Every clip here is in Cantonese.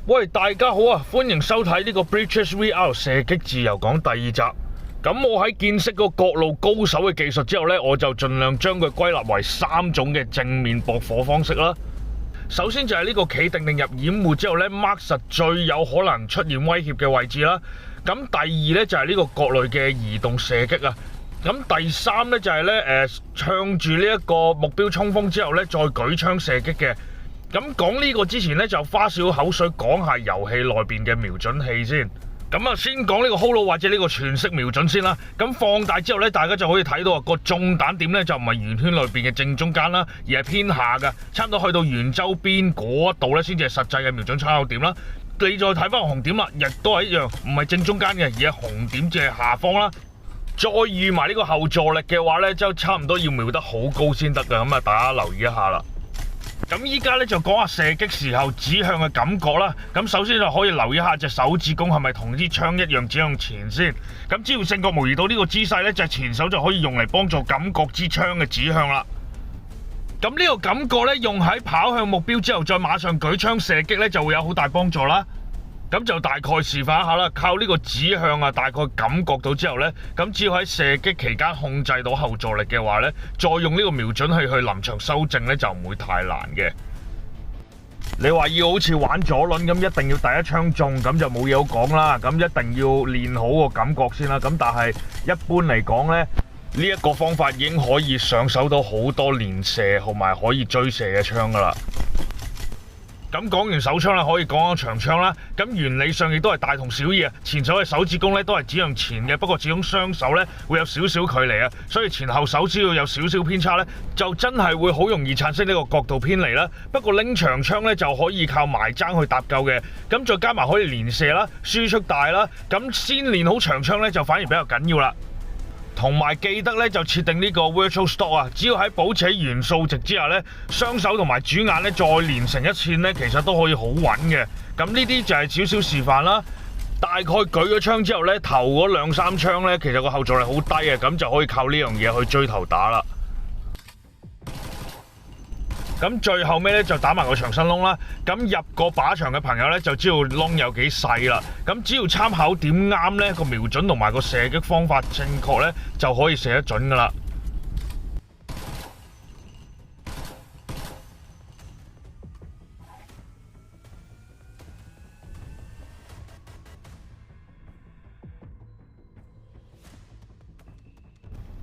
喂，大家好啊！歡迎收睇呢個 Breaches VR 射擊自由講第2集。咁我喺見識個各路高手嘅技術之後呢，我就盡量將佢歸納為3種嘅正面駁火方式啦。首先就係呢個企定定入掩護之後呢 mark 實最有可能出現威脅嘅位置啦。咁第二呢，就係呢個各類嘅移動射擊啊。咁第三呢，就係呢唱住呢一個目標衝鋒之後呢，再舉槍射擊嘅。咁講呢個之前呢，就花少口水講下遊戲內邊嘅瞄準器先。咁啊，先講呢個 Holo 或者呢個全息瞄準先啦。咁放大之後呢，大家就可以睇到啊，個中彈點呢，就唔係圓圈裏邊嘅正中間啦，而係偏下噶，差唔多去到圓周邊嗰度呢，先至係實際嘅瞄準參考點啦。你再睇翻個紅點啦，亦都係一樣，唔係正中間嘅，而係紅點即係下方啦。再預埋呢個後座力嘅話呢，就差唔多要瞄得好高先得噶。咁啊，大家留意一下啦。咁依家咧就講下射擊時候指向嘅感覺啦。咁首先就可以留意下隻手指公係咪同支槍一樣指向前先。咁只要正確模擬到呢個姿勢咧，隻前手就可以用嚟幫助感覺支槍嘅指向啦。咁呢個感覺咧，用喺跑向目標之後再馬上舉槍射擊咧，就會有好大幫助啦。咁就大概示範一下啦，靠呢個指向啊，大概感覺到之後呢，咁只要喺射擊期間控制到後座力嘅話呢，再用呢個瞄準器去臨場修正呢，就唔會太難嘅。你話要好似玩左輪咁，一定要第一槍中，咁就冇嘢好講啦。咁一定要練好個感覺先啦。咁但係一般嚟講呢，呢一個方法已經可以上手到好多連射同埋可以追射嘅槍噶啦。咁講完手槍啦，可以講講長槍啦。咁原理上亦都係大同小異啊。前手嘅手指公咧都係指向前嘅，不過始終雙手咧會有少少距離啊，所以前後手只要有少少偏差咧，就真係會好容易產生呢個角度偏離啦。不過拎長槍咧就可以靠埋踭去搭救嘅。咁再加埋可以連射啦，輸出大啦。咁先練好長槍咧就反而比較緊要啦。同埋記得咧就設定呢個 virtual stop 啊，只要喺保持喺原數值之下咧，雙手同埋主眼咧再連成一線咧，其實都可以好穩嘅。咁呢啲就係少少示範啦。大概舉咗槍之後咧，頭嗰2-3槍咧，其實個後座力好低嘅，咁就可以靠呢樣嘢去追頭打啦。咁最後尾咧就打埋個長身窿啦。咁入個靶場嘅朋友咧就知道窿有幾細啦。咁只要參考點啱咧，個瞄準同埋個射擊方法正確咧，就可以射得準噶啦。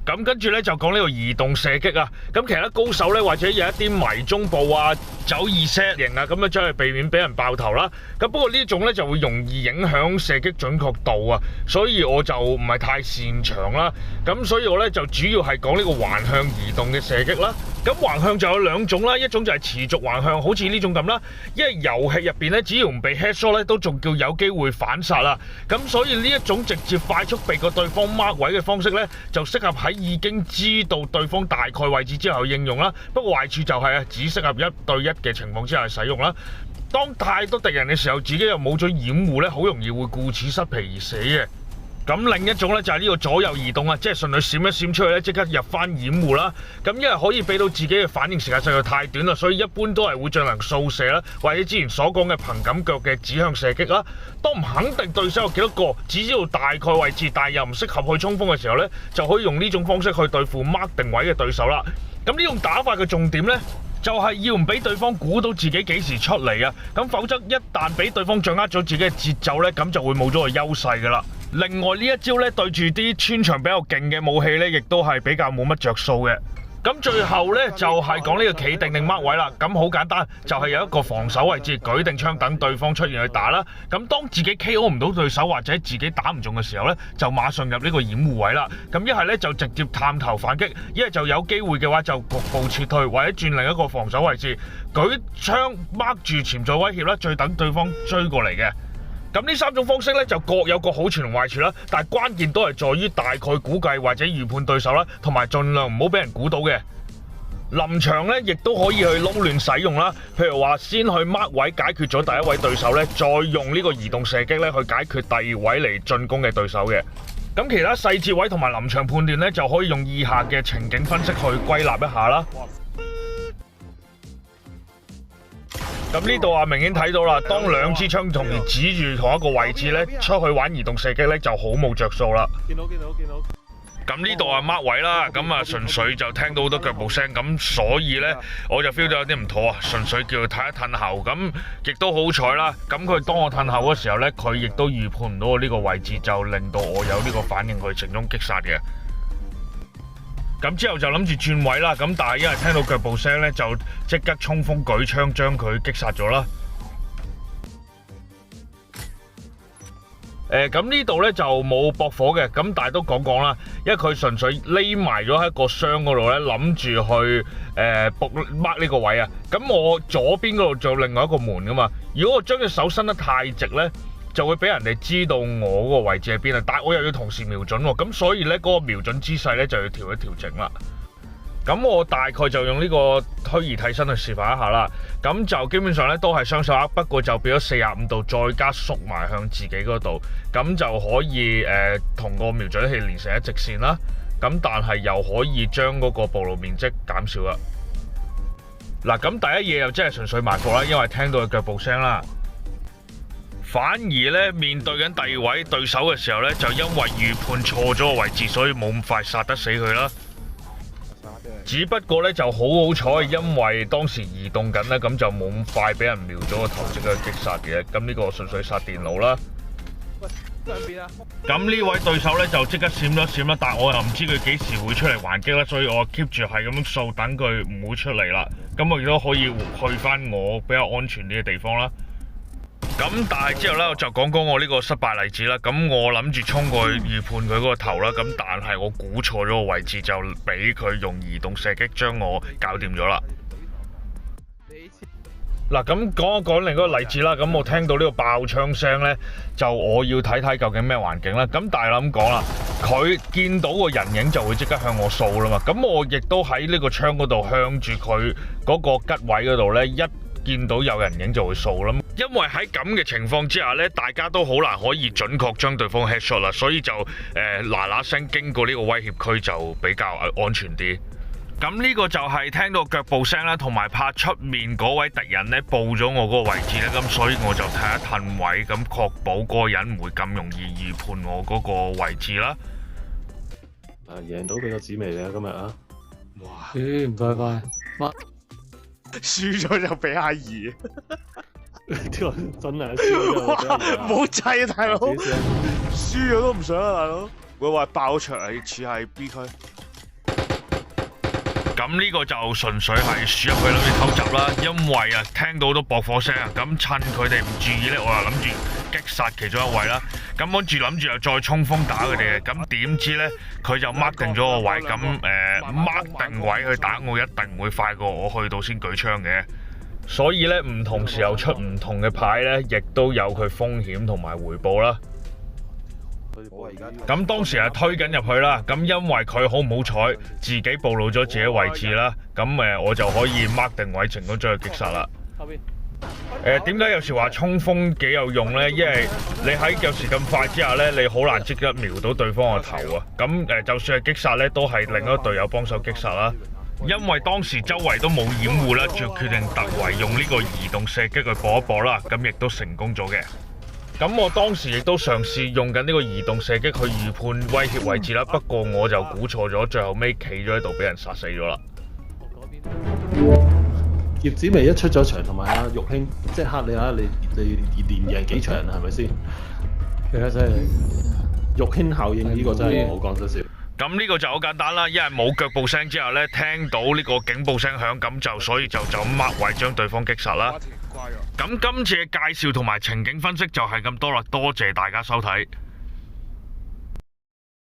咁跟住咧就講呢個移動射擊啊。咁其實高手咧或者有一啲迷中步啊、走2set型啊，咁樣將去避免俾人爆頭啦。咁不過呢種咧就會容易影響射擊準確度啊，所以我就唔係太擅長啦。咁所以我咧就主要係講呢個橫向移動嘅射擊啦。咁橫向就有2種啦，一種就係持續橫向，好似呢種咁啦。因為遊戲入邊咧，只要唔被 headshot 咧，都仲叫有機會反殺啦。咁所以呢一種直接快速避過對方 mark 位嘅方式咧，就適合喺已經知道對方大概位置之後應用啦。不過壞處就係只適合1對1嘅情況之下使用啦。當太多敵人嘅時候，自己又冇咗掩護咧，好容易會顧此失彼而死嘅。咁另一種咧就係呢個左右移動啊，即係順序閃一閃出去咧，即刻入翻掩護啦。咁因為可以俾到自己嘅反應時間實在太短啦，所以一般都係會進行掃射啦，或者之前所講嘅憑感腳嘅指向射擊啦。當唔肯定對手有幾多個，只知道大概位置，但係又唔適合去衝鋒嘅時候咧，就可以用呢種方式去對付 mark 定位嘅對手啦。咁呢種打法嘅重點咧，就係要唔俾對方估到自己幾時出嚟啊。咁否則一旦俾對方掌握咗自己嘅節奏咧，咁就會冇咗個優勢噶啦。另外呢一招咧，對住啲穿牆比較勁嘅武器咧，亦都係比較冇乜着數嘅。咁最後咧就係講呢個企定定 mark 位啦。咁好簡單，就係有一個防守位置，舉定槍等對方出現去打啦。咁當自己 KO 唔到對手或者自己打唔中嘅時候咧，就馬上入呢個掩護位啦。咁一係咧就直接探頭反擊，一係就有機會嘅話就局部撤退，或者轉另一個防守位置，舉槍 mark 住潛在威脅啦，再等對方追過嚟嘅。咁呢3種方式咧就各有各好處同壞處啦，但係關鍵都係在於大概估計或者預判對手啦，同埋盡量唔好俾人估到嘅。臨場咧亦都可以去撈亂使用啦，譬如話先去 mark 位解決咗第一位對手咧，再用呢個移動射擊咧去解決第2位嚟進攻嘅對手嘅。咁其他細節位同埋臨場判斷咧就可以用以下嘅情景分析去歸納一下啦。咁呢度啊，明顯睇到啦，當兩支槍同時指住同一個位置咧，出去玩移動射擊咧就好冇着數啦。見到。咁呢度啊 mark 位啦，咁啊純粹就聽到好多腳步聲，咁所以咧我就 feel 到有啲唔妥啊，純粹叫佢褪一褪後，咁亦都好彩啦。咁佢當我褪後嗰時候咧，佢亦都預判唔到我呢個位置，就令到我有呢個反應去成功擊殺嘅。咁之後就諗住轉位啦，咁但係因為聽到腳步聲咧，就即刻衝鋒舉槍將佢擊殺咗啦。咁呢度咧就冇駁火嘅，咁但係都講啦，因為佢純粹匿埋咗喺個箱嗰度咧，諗住去mark 呢個位啊。咁我左邊嗰度仲有另外一個門噶嘛，如果我將隻手伸得太直咧，就會俾人哋知道我嗰個位置喺邊啊。但係我又要同時瞄準喎，咁所以咧嗰個瞄準姿勢咧就要調一調整啦。咁我大概就用呢個虛擬替身去示範一下啦。咁就基本上咧都係雙手握，不過就變咗45度，再加縮埋向自己嗰度，咁就可以同個瞄準器連成一直線啦。咁但係又可以將嗰個暴露面積減少啦。嗱，咁第一嘢又真係純粹埋伏啦，因為聽到嘅腳步聲啦。反而咧面對緊第二位對手嘅時候咧，就因為預判錯咗個位置，所以冇咁快殺得死佢啦。只不過咧就好彩，因為當時移動緊咧，咁就冇咁快俾人瞄咗個頭，即刻擊殺嘅。咁呢個純粹殺電腦啦。喂，兩邊啊！咁呢位對手咧就即刻閃啦，但我又唔知佢幾時會出嚟還擊啦，所以我 keep 住係咁樣掃，等佢唔會出嚟啦。咁我亦都可以去翻我比較安全啲嘅地方啦。咁但係之後咧，我就講我呢個失敗例子啦。咁我諗住衝過去預判佢嗰個頭啦，咁但係我估錯咗個位置，就俾佢用移動射擊將我搞掂咗啦。嗱，咁講一講另一個例子啦。咁我聽到呢個爆槍聲呢，就我要睇睇究竟咩環境啦。咁但係咁講啦，佢見到個人影就會即刻向我掃啦嘛。咁我亦都喺呢個窗嗰度向住佢嗰個吉位嗰度呢，一見到有人影就會掃啦。因為喺咁嘅情況之下呢，大家都好難可以準確將對方 headshot 啦，所以就嗱聲經過呢個威脅區就比較安全啲。咁呢個就係聽到腳步聲啦，同埋怕出面嗰位敵人呢報咗我嗰個位置咧，咁所以我就睇一褪位，咁確保嗰個人唔會咁容易預判我嗰個位置啦。贏到俾個紫薇嘅今日啊！哇！唔該快，輸咗就俾阿姨。真係輸咗唔好制啊，大佬！輸咗都唔想啊，大佬！會話爆場係似係 B 區。咁呢個就純粹係鼠入去諗住偷襲啦，因為啊聽到好多駁火聲啊，咁趁佢哋唔注意呢，我又諗住擊殺其中一位啦。咁跟住諗住又再衝鋒打佢哋嘅，咁點知呢，佢就 mark 定咗個位，咁mark 定位去打我，一定會快過我去到先舉槍嘅。所以呢，唔同時候出唔同嘅牌呢，亦都有佢風險同埋回報啦。咁當時係推緊入去啦，咁因為佢好唔好彩，自己暴露咗自己位置啦，咁我就可以 mark 定位成功將佢擊殺啦。點解有時話衝鋒幾有用呢？因為你喺有時咁快之下呢，你好難即刻瞄到對方個頭啊。咁就算係擊殺呢，都係另一個隊友幫手擊殺啦。因為當時周圍都冇掩護啦，就決定突圍用呢個移動射擊去搏一搏啦，咁亦都成功咗嘅。咁我當時亦都嘗試用緊呢個移動射擊去預判威脅位置啦，不過我就估錯咗，最後尾企咗喺度俾人殺死咗啦。葉子薇一出咗場，同埋阿玉興即刻你連贏幾場係咪先？其實真係玉興效應呢個真係唔好講得少。咁呢個就好簡單啦，因為冇腳步聲之後呢，聽到呢個警報聲響，咁就所以就咁 mark 位將對方擊殺啦。咁今次嘅介紹同埋情景分析就係咁多啦，多謝大家收睇。